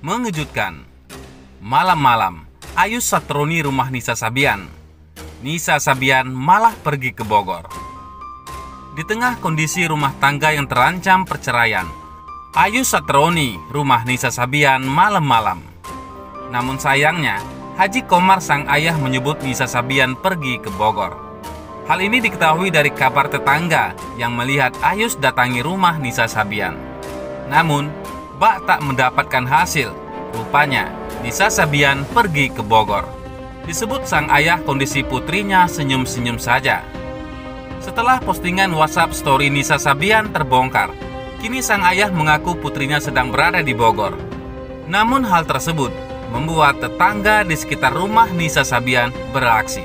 Mengejutkan. Malam-malam, Ayus satroni rumah Nisa Sabian. Nisa Sabian malah pergi ke Bogor. Di tengah kondisi rumah tangga yang terancam perceraian, Ayus satroni rumah Nisa Sabian malam-malam. Namun sayangnya, Haji Komar sang ayah menyebut Nisa Sabian pergi ke Bogor. Hal ini diketahui dari kabar tetangga yang melihat Ayus datangi rumah Nisa Sabian. Namun, bak tak mendapatkan hasil. Rupanya, Nisa Sabian pergi ke Bogor. Disebut sang ayah kondisi putrinya senyum-senyum saja. Setelah postingan WhatsApp story Nisa Sabian terbongkar, kini sang ayah mengaku putrinya sedang berada di Bogor. Namun hal tersebut membuat tetangga di sekitar rumah Nisa Sabian beraksi.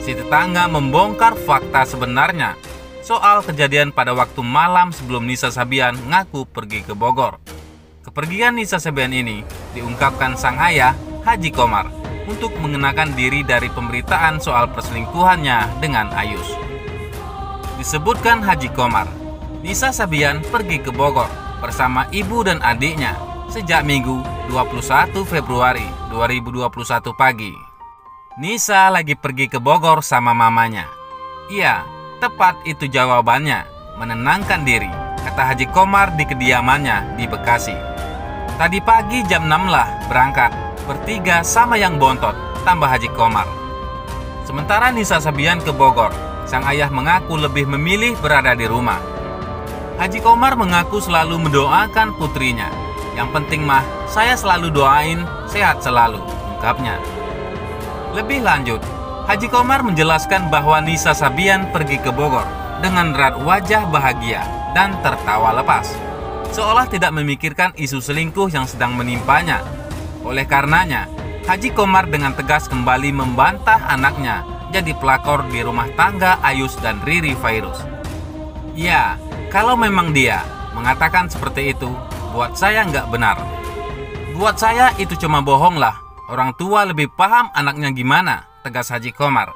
Si tetangga membongkar fakta sebenarnya soal kejadian pada waktu malam sebelum Nisa Sabian ngaku pergi ke Bogor. Kepergian Nisa Sabian ini diungkapkan sang ayah, Haji Komar, untuk mengenakan diri dari pemberitaan soal perselingkuhannya dengan Ayus. Disebutkan Haji Komar, Nisa Sabian pergi ke Bogor bersama ibu dan adiknya sejak Minggu 21 Februari 2021 pagi. Nisa lagi pergi ke Bogor sama mamanya. Iya, tepat itu jawabannya, menenangkan diri, kata Haji Komar di kediamannya di Bekasi. Tadi pagi jam 6 lah berangkat, bertiga sama yang bontot, tambah Haji Komar. Sementara Nisa Sabian ke Bogor, sang ayah mengaku lebih memilih berada di rumah. Haji Komar mengaku selalu mendoakan putrinya. Yang penting mah, saya selalu doain sehat selalu, ungkapnya. Lebih lanjut, Haji Komar menjelaskan bahwa Nisa Sabian pergi ke Bogor dengan raut wajah bahagia dan tertawa lepas, seolah tidak memikirkan isu selingkuh yang sedang menimpanya. Oleh karenanya, Haji Komar dengan tegas kembali membantah anaknya jadi pelakor di rumah tangga Ayus dan Riri Fairuz. Ya, kalau memang dia mengatakan seperti itu, buat saya nggak benar. Buat saya itu cuma bohong lah. Orang tua lebih paham anaknya gimana, tegas Haji Komar.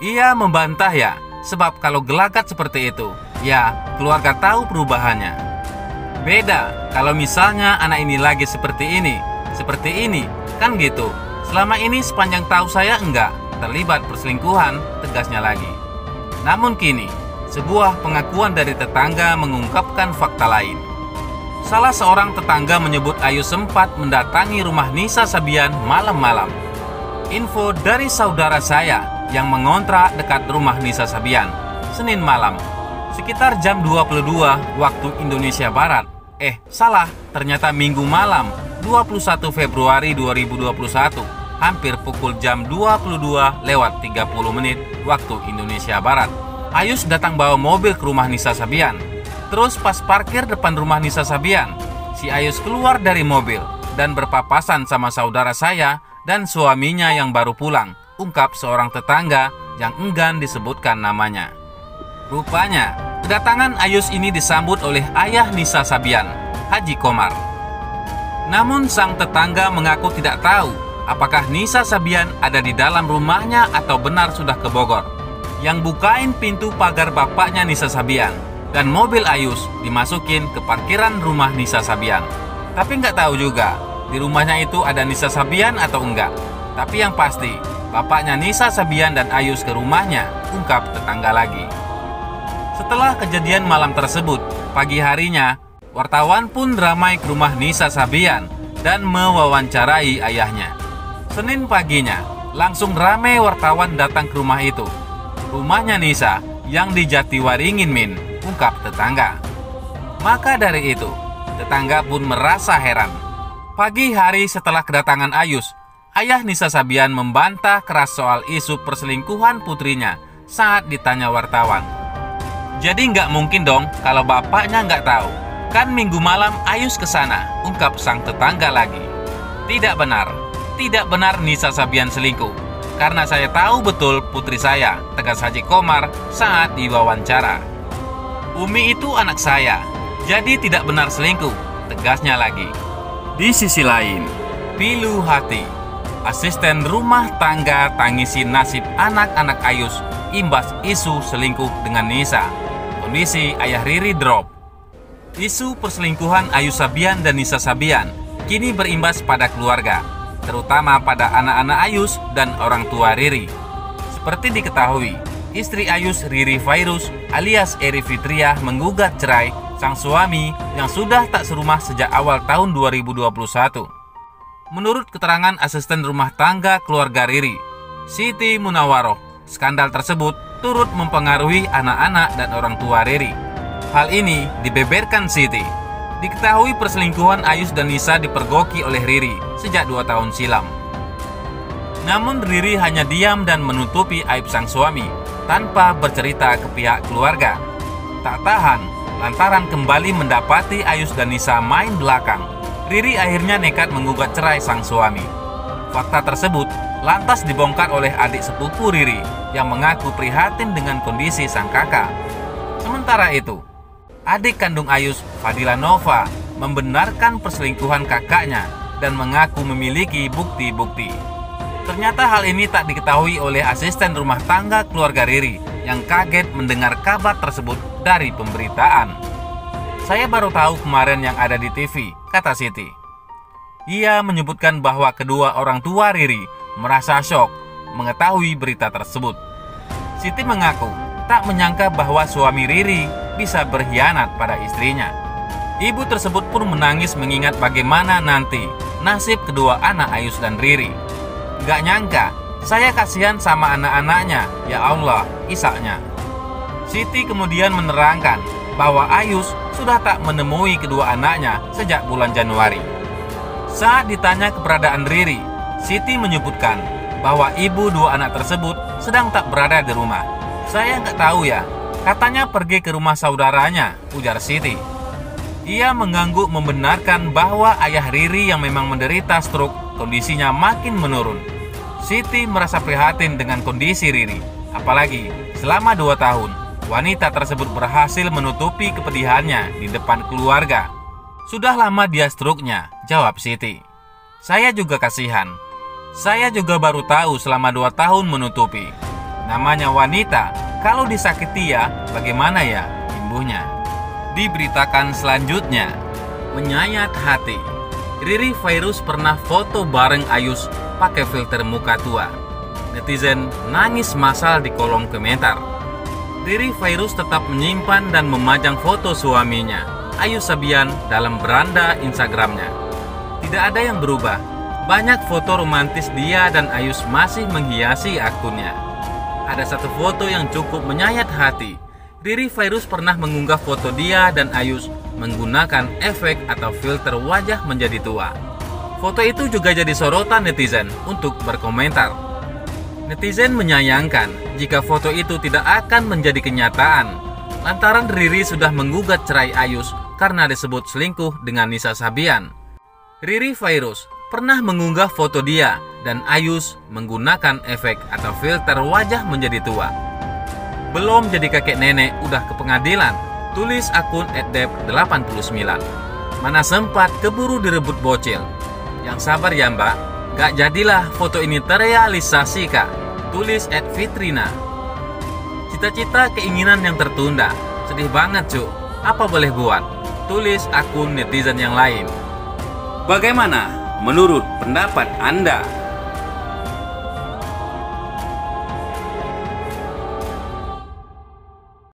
Ia membantah ya, sebab kalau gelagat seperti itu, ya keluarga tahu perubahannya. Beda kalau misalnya anak ini lagi seperti ini, kan gitu. Selama ini sepanjang tahu saya enggak terlibat perselingkuhan, tegasnya lagi. Namun kini, sebuah pengakuan dari tetangga mengungkapkan fakta lain. Salah seorang tetangga menyebut Ayus sempat mendatangi rumah Nisa Sabian malam-malam. Info dari saudara saya yang mengontrak dekat rumah Nisa Sabian, Senin malam, sekitar jam 22 waktu Indonesia Barat. Ternyata Minggu malam, 21 Februari 2021, hampir pukul jam 22:30 waktu Indonesia Barat. Ayus datang bawa mobil ke rumah Nisa Sabian. Terus pas parkir depan rumah Nisa Sabian, si Ayus keluar dari mobil dan berpapasan sama saudara saya dan suaminya yang baru pulang, ungkap seorang tetangga yang enggan disebutkan namanya. Rupanya, kedatangan Ayus ini disambut oleh ayah Nisa Sabian, Haji Komar. Namun sang tetangga mengaku tidak tahu apakah Nisa Sabian ada di dalam rumahnya atau benar sudah ke Bogor. Yang bukain pintu pagar bapaknya Nisa Sabian dan mobil Ayus dimasukin ke parkiran rumah Nisa Sabian. Tapi nggak tahu juga di rumahnya itu ada Nisa Sabian atau enggak. Tapi yang pasti bapaknya Nisa Sabian dan Ayus ke rumahnya, ungkap tetangga lagi. Setelah kejadian malam tersebut, pagi harinya wartawan pun ramai ke rumah Nisa Sabian dan mewawancarai ayahnya. Senin paginya langsung ramai wartawan datang ke rumah itu. Rumahnya Nisa yang di Jatiwaringin Min, ungkap tetangga. Maka dari itu, tetangga pun merasa heran. Pagi hari setelah kedatangan Ayus, ayah Nisa Sabian membantah keras soal isu perselingkuhan putrinya saat ditanya wartawan. Jadi nggak mungkin dong kalau bapaknya nggak tahu. Kan minggu malam Ayus ke sana, ungkap sang tetangga lagi. Tidak benar Nisa Sabian selingkuh. Karena saya tahu betul putri saya, tegas Haji Komar saat diwawancara. Umi itu anak saya, jadi tidak benar selingkuh, tegasnya lagi. Di sisi lain, pilu hati, asisten rumah tangga tangisi nasib anak-anak Ayus imbas isu selingkuh dengan Nisa. Kondisi ayah Riri drop. Isu perselingkuhan Ayus Sabian dan Nisa Sabian kini berimbas pada keluarga, terutama pada anak-anak Ayus dan orang tua Riri. Seperti diketahui, istri Ayus, Riri Fairuz alias Eri Fitriah, menggugat cerai sang suami yang sudah tak serumah sejak awal tahun 2021. Menurut keterangan asisten rumah tangga keluarga Riri, Siti Munawaroh, skandal tersebut turut mempengaruhi anak-anak dan orang tua Riri. Hal ini dibeberkan Siti. Diketahui perselingkuhan Ayus dan Nisa dipergoki oleh Riri sejak 2 tahun silam. Namun Riri hanya diam dan menutupi aib sang suami tanpa bercerita ke pihak keluarga. Tak tahan lantaran kembali mendapati Ayus dan Nisa main belakang, Riri akhirnya nekat menggugat cerai sang suami. Fakta tersebut lantas dibongkar oleh adik sepupu Riri yang mengaku prihatin dengan kondisi sang kakak. Sementara itu, adik kandung Ayus, Fadila Nova, membenarkan perselingkuhan kakaknya dan mengaku memiliki bukti-bukti. Ternyata hal ini tak diketahui oleh asisten rumah tangga keluarga Riri yang kaget mendengar kabar tersebut dari pemberitaan. Saya baru tahu kemarin yang ada di TV, kata Siti. Ia menyebutkan bahwa kedua orang tua Riri merasa syok mengetahui berita tersebut. Siti mengaku tak menyangka bahwa suami Riri bisa berkhianat pada istrinya. Ibu tersebut pun menangis mengingat bagaimana nanti nasib kedua anak Ayus dan Riri. Gak nyangka, saya kasihan sama anak-anaknya, ya Allah, isaknya. Siti kemudian menerangkan bahwa Ayus sudah tak menemui kedua anaknya sejak bulan Januari. Saat ditanya keberadaan Riri, Siti menyebutkan bahwa ibu dua anak tersebut sedang tak berada di rumah. Saya nggak tahu ya, katanya pergi ke rumah saudaranya, ujar Siti. Ia mengangguk membenarkan bahwa ayah Riri yang memang menderita stroke kondisinya makin menurun. Siti merasa prihatin dengan kondisi Riri, apalagi selama 2 tahun wanita tersebut berhasil menutupi kepedihannya di depan keluarga. Sudah lama dia stroke-nya, jawab Siti. Saya juga kasihan. Saya juga baru tahu selama 2 tahun menutupi. Namanya wanita, kalau disakiti ya bagaimana ya, imbuhnya. Diberitakan selanjutnya, menyayat hati. Riri Fairuz pernah foto bareng Ayus pakai filter muka tua. Netizen nangis massal di kolom komentar. Riri Fairuz tetap menyimpan dan memajang foto suaminya, Ayus Sabian, dalam beranda Instagramnya. Tidak ada yang berubah. Banyak foto romantis dia dan Ayus masih menghiasi akunnya. Ada satu foto yang cukup menyayat hati. Riri Fairuz pernah mengunggah foto dia dan Ayus menggunakan efek atau filter wajah menjadi tua. Foto itu juga jadi sorotan netizen untuk berkomentar. Netizen menyayangkan jika foto itu tidak akan menjadi kenyataan, lantaran Riri sudah menggugat cerai Ayus karena disebut selingkuh dengan Nisa Sabian. Riri Fairuz pernah mengunggah foto dia dan Ayus menggunakan efek atau filter wajah menjadi tua. Belum jadi kakek nenek udah ke pengadilan, tulis akun @dep89. Mana sempat keburu direbut bocil. Yang sabar ya mbak, gak jadilah foto ini terrealisasi kak, tulis @fitrina. Cita-cita keinginan yang tertunda, sedih banget cu, apa boleh buat, tulis akun netizen yang lain. Bagaimana menurut pendapat Anda?